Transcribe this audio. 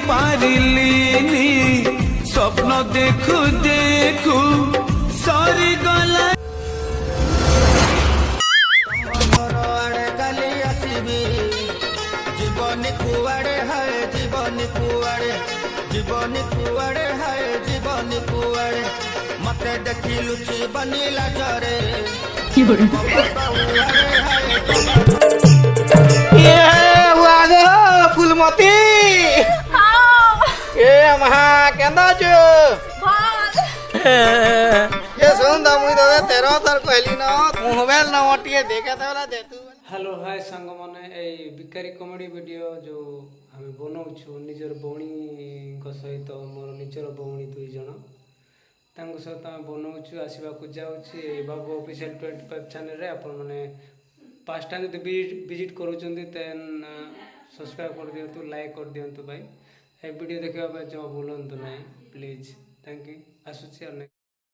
पारिलिनी स्वप्न देखु देखु सरी गला जीवन कुआड़े है जीवन कुआड़े जीवन कुआड़े है जीवन कुआड़े मते देखी लुची बनीला जरे फूलमती ए महा केंदा छु ये सुन मुई तो तेरो तर कहली न मोबाइल न ओटिए देखे तला दे तू। हेलो हाय सांग माने ए बिकारी कॉमेडी वीडियो जो हमें बनाऊछु निजर भौणी सहित मोर निजर भौणी 2 जण तांको सहित आम बनाऊछु आसवाक जाऊँगी बाबू ऑफिशियल 25 चैनल रे आपण माने 5 टाइम जब विजिट करूछंती देन सब्सक्राइब कर दियंतु लाइक कर दियंतु भाई ए वीडियो देखा जो भूलंतु नहीं प्लीज थैंक यू आसुची।